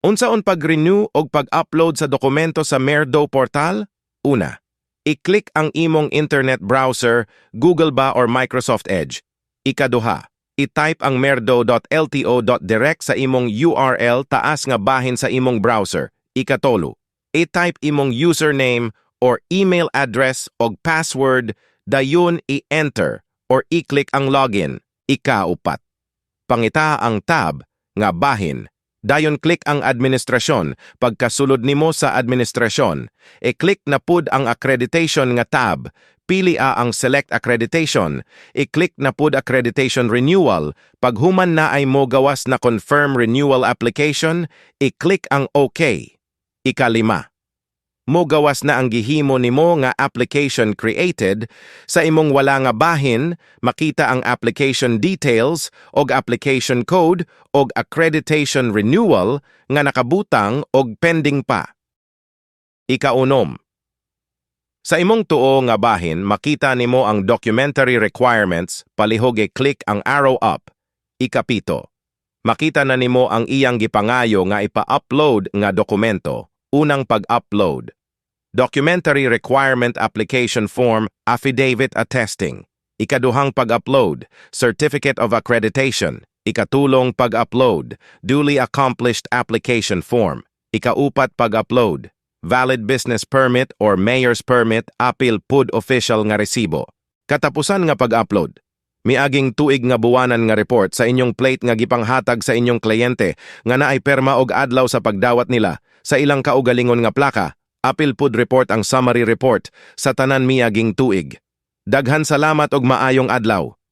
Unsaon pag-renew o pag-upload sa dokumento sa Merdo portal? Una, i-click ang imong internet browser, Google ba or Microsoft Edge. Ikaduha, i-type ang merdo.lto.direct sa imong URL taas nga bahin sa imong browser. Ikatolo, i-type imong username or email address o password, dayon i-enter or i-click ang login. Ikaupat, pangita ang tab nga bahin. Dayon click ang administrasyon. Pagkasulod nimo sa administrasyon, i-click na pud ang accreditation nga tab. Pili ang select accreditation. I-click na pud accreditation renewal. Paghuman na ay mo gawas na confirm renewal application, i-click ang OK. Ikalima, mo gawas na ang gihimo nimo nga application created. Sa imong wala nga bahin, makita ang application details og application code og accreditation renewal nga nakabutang og pending pa. Ikaunom, sa imong tuo nga bahin, makita nimo ang documentary requirements, palihog i-click ang arrow up. Ikapito, makita na nimo ang iyang gipangayo nga ipa-upload nga dokumento. Unang pag-upload, Documentary Requirement Application Form, Affidavit Attesting. Ikaduhang pag-upload, Certificate of Accreditation. Ikatulong pag-upload, Duly Accomplished Application Form. Ikaupat pag-upload, Valid Business Permit or Mayor's Permit, apil pud official nga resibo. Katapusan nga pag-upload, miaging tuig nga buwanan nga report sa inyong plate nga gipanghatag sa inyong kliyente nga naay perma og adlaw sa pagdawat nila sa ilang kaugalingon nga plaka. Apil pud report ang summary report sa tanan miaging tuig. Daghan salamat og maayong adlaw.